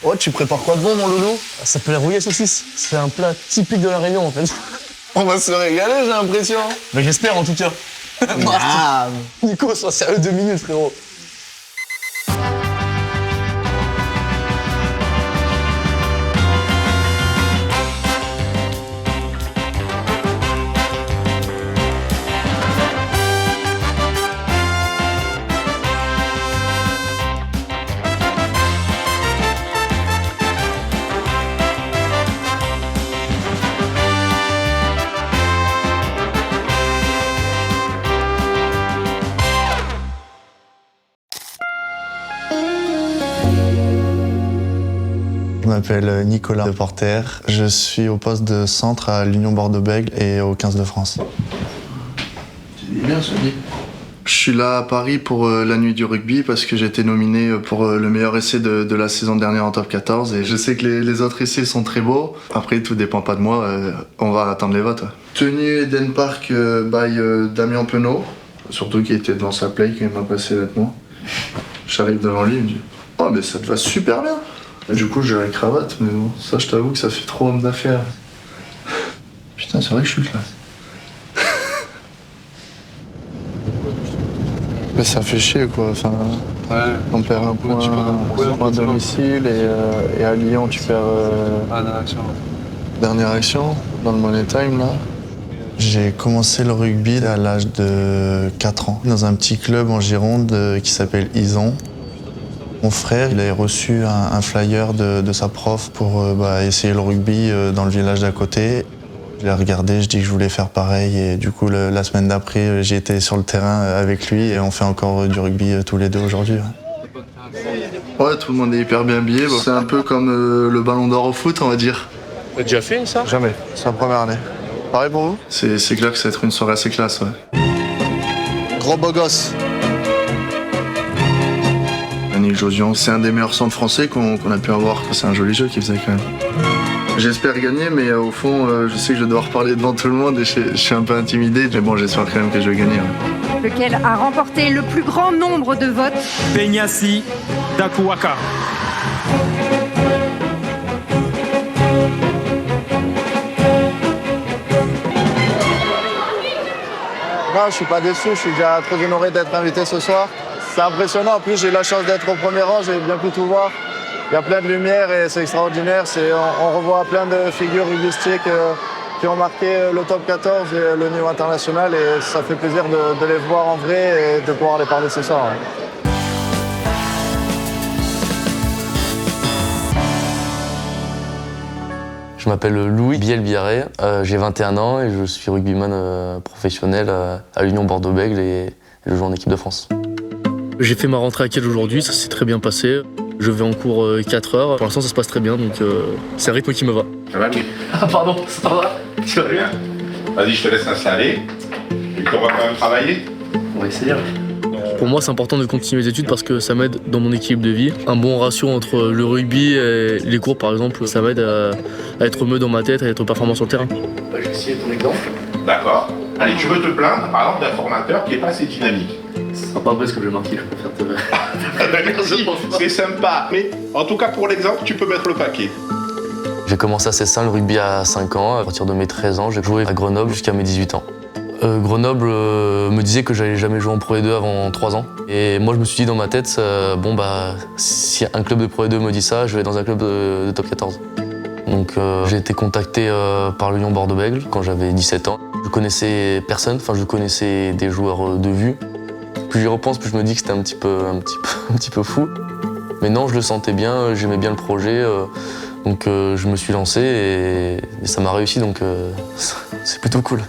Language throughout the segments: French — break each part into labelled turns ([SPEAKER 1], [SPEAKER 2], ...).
[SPEAKER 1] Oh, tu prépares quoi de bon, mon loulou?
[SPEAKER 2] Ça s'appelle rouillé saucisse. C'est un plat typique de la Réunion, en fait.
[SPEAKER 1] On va se régaler, j'ai l'impression.
[SPEAKER 2] Mais j'espère, en tout cas. Nico, sois sérieux 2 minutes, frérot.
[SPEAKER 3] Je m'appelle Nicolas Deporter. Je suis au poste de centre à l'Union Bordeaux-Bègles et au 15 de France.
[SPEAKER 1] C'est bien, ce dit.
[SPEAKER 3] Je suis là à Paris pour la nuit du rugby parce que j'ai été nominé pour le meilleur essai de la saison dernière en top 14 et je sais que les autres essais sont très beaux. Après, tout dépend pas de moi, on va attendre les votes. Ouais. Tenue Eden Park by Damien Penaud, surtout qui était devant sa play quand il m'a passé avec moi. J'arrive devant lui, il me dit « Oh mais ça te va super bien !» Et du coup, j'ai la cravate, mais bon, ça je t'avoue que ça fait trop homme d'affaires. Putain, c'est vrai que je suis classe. Mais ça fait chier quoi, enfin, on perd un point à domicile et à Lyon tu perds dernière action dans le Money Time là. J'ai commencé le rugby à l'âge de 4 ans dans un petit club en Gironde qui s'appelle Ison. Mon frère, il avait reçu un flyer de sa prof pour essayer le rugby dans le village d'à côté. Je l'ai regardé, je dis que je voulais faire pareil et du coup la semaine d'après j'ai été sur le terrain avec lui et on fait encore du rugby tous les deux aujourd'hui. Ouais, tout le monde est hyper bien habillé, c'est un peu comme le ballon d'or au foot on va dire.
[SPEAKER 2] T'as déjà fait ça?
[SPEAKER 3] Jamais, c'est la première année. Pareil pour vous? C'est clair que ça va être une soirée assez classe, ouais. Gros beau gosse. Anil Josian, c'est un des meilleurs centres français qu'on a pu avoir. C'est un joli jeu qu'il faisait quand même. J'espère gagner, mais au fond, je sais que je vais devoir parler devant tout le monde et je suis un peu intimidé. Mais bon, j'espère quand même que je vais gagner. Ouais.
[SPEAKER 4] Lequel a remporté le plus grand nombre de votes?
[SPEAKER 5] Peñassi Dakuaka.
[SPEAKER 3] Non, je suis pas déçu, je suis déjà très honoré d'être invité ce soir. C'est impressionnant, en plus j'ai eu la chance d'être au premier rang, j'ai bien pu tout voir. Il y a plein de lumière et c'est extraordinaire. On revoit plein de figures rugbystiques qui ont marqué le top 14 et le niveau international et ça fait plaisir de les voir en vrai et de pouvoir les parler ce soir. Ouais.
[SPEAKER 6] Je m'appelle Louis Biel-Biarré, j'ai 21 ans et je suis rugbyman professionnel à l'Union Bordeaux-Bègles et je joue en équipe de France.
[SPEAKER 2] J'ai fait ma rentrée à Kiel aujourd'hui, ça s'est très bien passé. Je vais en cours 4 heures. Pour l'instant, ça se passe très bien, donc c'est un rythme qui me va.
[SPEAKER 7] Ça va, Louis?
[SPEAKER 2] Ah, pardon, ça va?
[SPEAKER 7] Tu vas bien? Vas-y, je te laisse installer. Et tu auras quand même travaillé?
[SPEAKER 2] On va essayer. Pour moi, c'est important de continuer les études parce que ça m'aide dans mon équilibre de vie. Un bon ratio entre le rugby et les cours, par exemple, ça m'aide à être mieux dans ma tête, à être performant sur le terrain.
[SPEAKER 1] Je vais essayer ton exemple.
[SPEAKER 7] D'accord. Allez, tu veux te plaindre, par exemple, d'un formateur qui n'est pas assez dynamique.
[SPEAKER 2] Ce sera pas vrai ce que je vais marquer, je préfère te...
[SPEAKER 7] Merci, c'est sympa. Mais en tout cas, pour l'exemple, tu peux mettre le paquet.
[SPEAKER 6] J'ai commencé assez sain le rugby à 5 ans. À partir de mes 13 ans, j'ai joué à Grenoble jusqu'à mes 18 ans. Grenoble me disait que j'allais jamais jouer en Pro E2 avant 3 ans. Et moi, je me suis dit dans ma tête, si un club de Pro E2 me dit ça, je vais dans un club de top 14. Donc j'ai été contacté par l'Union Bordeaux-Bègles quand j'avais 17 ans. Je connaissais personne, je connaissais des joueurs de vue. Plus j'y repense, plus je me dis que c'était un petit peu fou. Mais non, je le sentais bien, j'aimais bien le projet. Donc je me suis lancé et ça m'a réussi, donc c'est plutôt cool.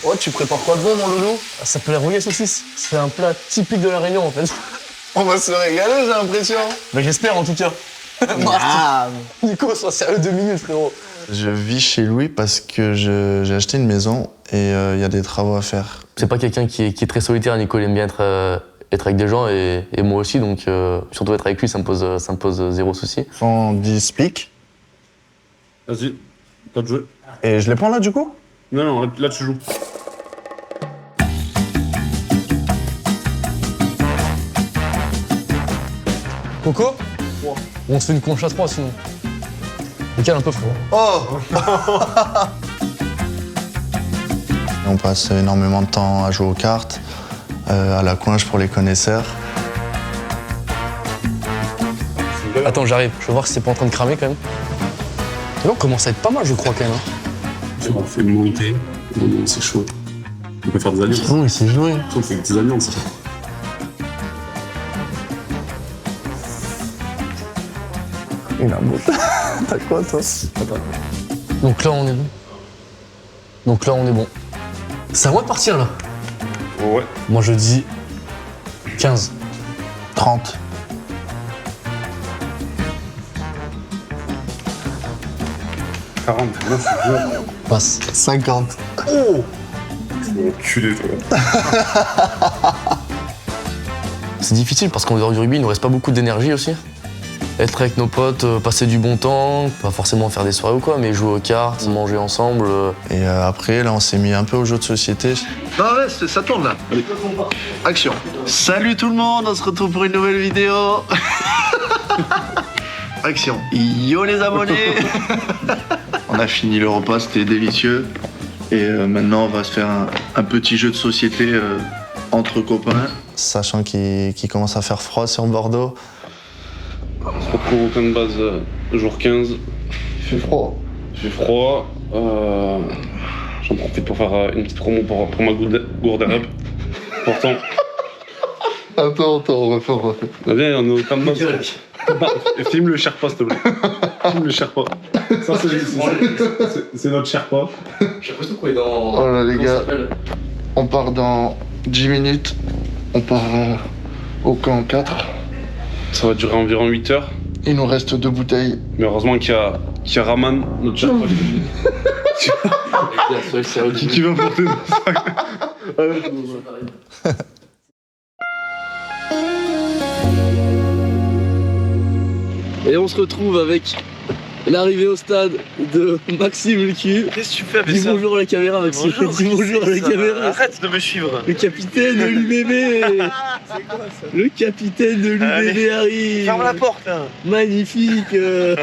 [SPEAKER 1] Oh, tu prépares quoi de bon, mon loulou?
[SPEAKER 2] Ça s'appelle rouillé saucisse. C'est un plat typique de la Réunion, en fait.
[SPEAKER 1] On va se régaler, j'ai l'impression.
[SPEAKER 2] Mais j'espère, en tout cas. Nico, sois sérieux 2 minutes, frérot.
[SPEAKER 3] Je vis chez Louis parce que j'ai acheté une maison et il y a des travaux à faire.
[SPEAKER 6] C'est pas quelqu'un qui est très solitaire, Nico, il aime bien être avec des gens et moi aussi, donc surtout être avec lui, ça me pose zéro souci.
[SPEAKER 3] On dit speak.
[SPEAKER 5] Vas-y, t'as de jouer.
[SPEAKER 3] Et je les prends là du coup?
[SPEAKER 5] Non, là tu joues.
[SPEAKER 2] Coco?
[SPEAKER 6] On se fait une conche à 3 sinon. Décale un peu, frérot.
[SPEAKER 3] Oh. On passe énormément de temps à jouer aux cartes, à la coinche pour les connaisseurs.
[SPEAKER 6] Attends, j'arrive. Je veux voir si c'est pas en train de cramer quand même. Là, on commence à être pas mal, je crois, quand même.
[SPEAKER 5] On fait monter. C'est chaud. On peut faire des alliances.
[SPEAKER 3] Non, il s'est joué.
[SPEAKER 5] On fait des alliances.
[SPEAKER 3] Il a beau. T'as quoi, toi?
[SPEAKER 6] Donc là, on est bon. C'est à moi de partir, là.
[SPEAKER 5] Ouais.
[SPEAKER 6] Moi, je dis 15.
[SPEAKER 3] 30.
[SPEAKER 5] 40. Là, c'est dur.
[SPEAKER 6] Passe.
[SPEAKER 3] 50.
[SPEAKER 5] Culé, toi.
[SPEAKER 6] C'est difficile parce qu'en dehors du rugby, il nous reste pas beaucoup d'énergie aussi. Être avec nos potes, passer du bon temps, pas forcément faire des soirées ou quoi, mais jouer aux cartes, manger ensemble.
[SPEAKER 3] Et après, là, on s'est mis un peu aux jeux de société.
[SPEAKER 1] Non, ouais, ça tourne là. Allez. Action. Salut tout le monde, on se retrouve pour une nouvelle vidéo. Action. Yo les abonnés. On a fini le repas, c'était délicieux. Et maintenant, on va se faire un petit jeu de société entre copains.
[SPEAKER 3] Sachant qu'il commence à faire froid sur Bordeaux.
[SPEAKER 5] On se retrouve au camp de base jour 15.
[SPEAKER 1] Il fait froid.
[SPEAKER 5] Il fait froid. J'en profite pour faire une petite promo pour ma gourde arabe. Pourtant.
[SPEAKER 1] Attends, on refait.
[SPEAKER 5] Viens, on est au camp de base. Filme le Sherpa, s'il te plaît. Filme le Sherpa. Ça, c'est notre Sherpa.
[SPEAKER 6] J'ai l'impression qu'on est dans.
[SPEAKER 1] Voilà les gars, on part dans 10 minutes. On part au camp 4.
[SPEAKER 5] Ça va durer environ 8 heures.
[SPEAKER 1] Il nous reste 2 bouteilles.
[SPEAKER 5] Mais heureusement qu'il y a Raman, notre Sherpa. qui va porter nos sacs.
[SPEAKER 2] Et on se retrouve avec l'arrivée au stade de Maxime le cul.
[SPEAKER 8] Qu'est-ce que tu fais avec
[SPEAKER 2] Dis
[SPEAKER 8] ça?
[SPEAKER 2] bonjour à la caméra, Maxime.
[SPEAKER 8] Bonjour,
[SPEAKER 2] Dis bonjour à la caméra.
[SPEAKER 8] Arrête de me suivre.
[SPEAKER 2] Le capitaine de l'UBB.
[SPEAKER 8] C'est quoi ça?
[SPEAKER 2] Le capitaine de l'UBB arrive.
[SPEAKER 8] Ferme la porte là.
[SPEAKER 2] Magnifique.
[SPEAKER 1] Eh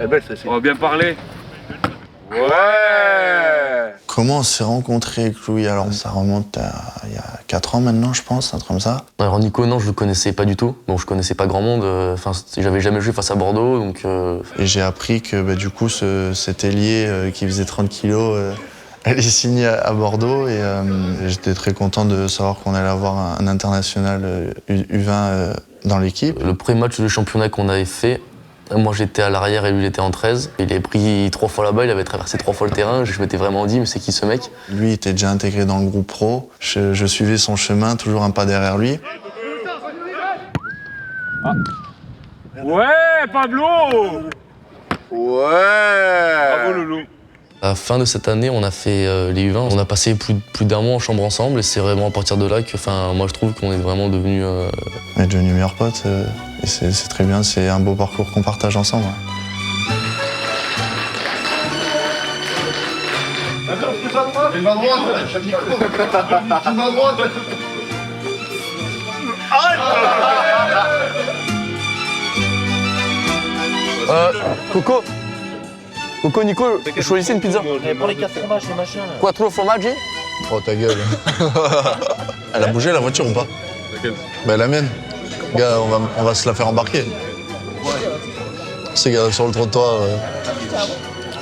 [SPEAKER 1] ben, ça c'est.
[SPEAKER 5] On va bien parler.
[SPEAKER 7] Ouais.
[SPEAKER 3] Comment on s'est rencontrés avec Louis? Alors, ça remonte à il y a 4 ans maintenant, je pense, un truc comme ça.
[SPEAKER 6] Alors Nico, non, je le connaissais pas du tout. Bon, je connaissais pas grand monde. Enfin, j'avais jamais joué face à Bordeaux, donc.
[SPEAKER 3] Et j'ai appris que du coup, cet ailier qui faisait 30 kilos allait signer à Bordeaux. Et j'étais très content de savoir qu'on allait avoir un international U20 dans l'équipe.
[SPEAKER 6] Le premier match de championnat qu'on avait fait, moi j'étais à l'arrière et lui il était en 13. Il avait pris 3 fois la balle, il avait traversé 3 fois le terrain. Je m'étais vraiment dit, mais c'est qui ce mec?
[SPEAKER 3] Lui était déjà intégré dans le groupe pro. Je suivais son chemin, toujours un pas derrière lui.
[SPEAKER 5] Ouais, Pablo.
[SPEAKER 7] Ouais.
[SPEAKER 5] Bravo, Loulou.
[SPEAKER 6] À la fin de cette année, on a fait les U20. On a passé plus d'un mois en chambre ensemble et c'est vraiment à partir de là que, moi je trouve qu'on est vraiment devenus.
[SPEAKER 3] On est devenus meilleurs potes et c'est très bien, c'est un beau parcours qu'on partage ensemble.
[SPEAKER 1] J'ai ma droite. J'ai ma droite.
[SPEAKER 6] Coco, Nico, choisissez une pizza.
[SPEAKER 8] Pour les 4 fromages, les machins là.
[SPEAKER 6] Quattro formaggi.
[SPEAKER 3] Oh ta gueule. Elle a bougé la voiture ou pas?
[SPEAKER 5] Laquelle?
[SPEAKER 3] Bah la mienne. Gars, on va se la faire embarquer. C'est gars sur le trottoir,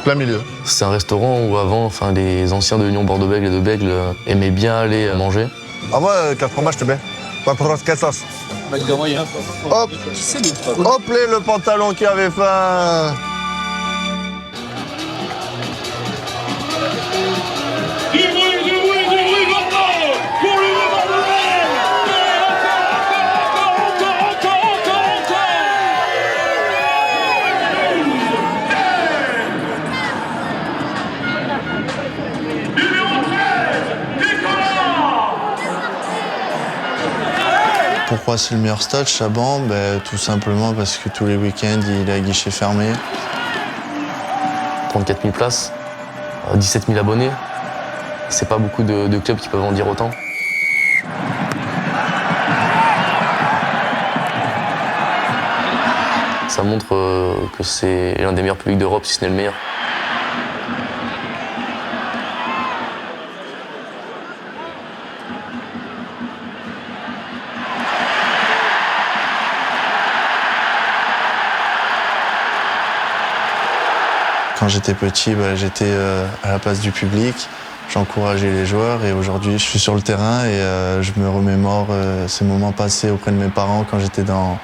[SPEAKER 3] plein milieu.
[SPEAKER 6] C'est un restaurant où avant, les anciens de l'Union Bordeaux-Bègles et de Bègles aimaient bien aller manger.
[SPEAKER 3] Ah ouais, 4 fromages, te plaît. Quattro quesos. Hop, hop le pantalon qui avait faim. Pourquoi c'est le meilleur stade, Chaban? Tout simplement parce que tous les week-ends, il est à guichet fermé.
[SPEAKER 6] 34 000 places, 17 000 abonnés. C'est pas beaucoup de clubs qui peuvent en dire autant. Ça montre que c'est l'un des meilleurs publics d'Europe, si ce n'est le meilleur.
[SPEAKER 3] Quand j'étais petit, j'étais à la place du public, j'encourageais les joueurs et aujourd'hui je suis sur le terrain et je me remémore ces moments passés auprès de mes parents quand j'étais dans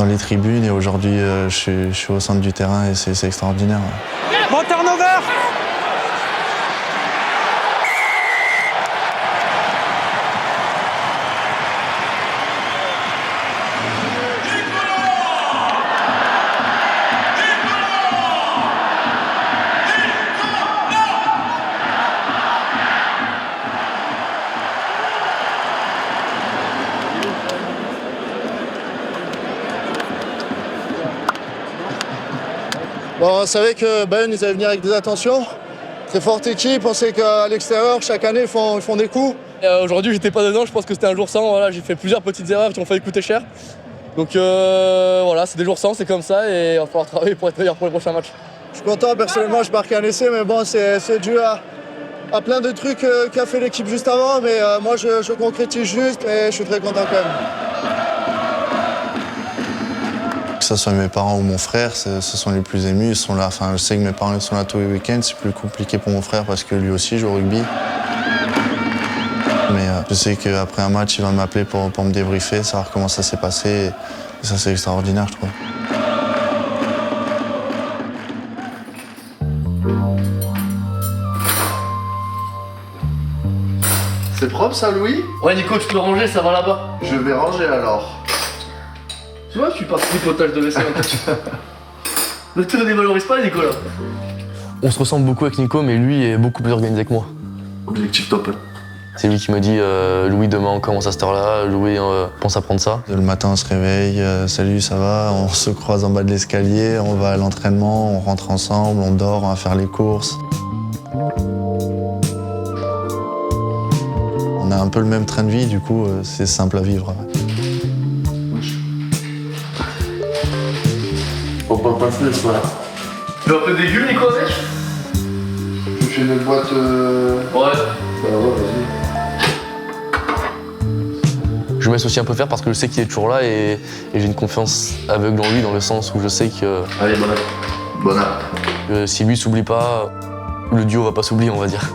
[SPEAKER 3] les tribunes et aujourd'hui je suis au centre du terrain et c'est extraordinaire.
[SPEAKER 8] Bon turnover.
[SPEAKER 3] Bon, on savait que Bayonne ils allaient venir avec des attentions. Très forte équipe, on sait qu'à l'extérieur, chaque année, ils font des coups.
[SPEAKER 2] Aujourd'hui, j'étais pas dedans, je pense que c'était un jour sans. Voilà, j'ai fait plusieurs petites erreurs qui m'ont fait coûter cher. Donc voilà, c'est des jours sans, c'est comme ça et il va falloir travailler pour être meilleur pour les prochains matchs.
[SPEAKER 3] Je suis content, personnellement, je marquais un essai, mais bon, c'est dû à plein de trucs qu'a fait l'équipe juste avant. Mais moi, je concrétise juste et je suis très content quand même. Que ce soit mes parents ou mon frère, ce sont les plus émus, ils sont là. Enfin, je sais que mes parents ils sont là tous les week-ends, c'est plus compliqué pour mon frère parce que lui aussi joue au rugby. Mais je sais qu'après un match, il va m'appeler pour me débriefer, savoir comment ça s'est passé. Et ça, c'est extraordinaire, je trouve. C'est propre ça, Louis?
[SPEAKER 2] Ouais, Nico, tu peux ranger, ça va là-bas.
[SPEAKER 3] Je vais ranger alors.
[SPEAKER 2] Tu vois, tu participes au tâche de vaisselle en fait. Ne te dévalorise pas, Nicolas.
[SPEAKER 6] On se ressemble beaucoup avec Nico, mais lui est beaucoup plus organisé que moi.
[SPEAKER 1] Objectif top.
[SPEAKER 6] C'est lui qui me dit Louis, demain on commence à cette heure-là, Louis pense à prendre ça.
[SPEAKER 3] Le matin, on se réveille, salut, ça va? On se croise en bas de l'escalier, on va à l'entraînement, on rentre ensemble, on dort, on va faire les courses. On a un peu le même train de vie, du coup, c'est simple à vivre.
[SPEAKER 1] Faut pas passer, c'est pas là.
[SPEAKER 2] Tu veux un peu de légumes, Nico, avec?
[SPEAKER 3] Je fais une boîte.
[SPEAKER 2] Ouais.
[SPEAKER 3] Bah ouais, vas-y.
[SPEAKER 6] Je me laisse aussi un peu faire parce que je sais qu'il est toujours là et j'ai une confiance aveugle en lui dans le sens où je sais que
[SPEAKER 1] Allez, bon app.
[SPEAKER 6] si lui s'oublie pas, le duo va pas s'oublier, on va dire.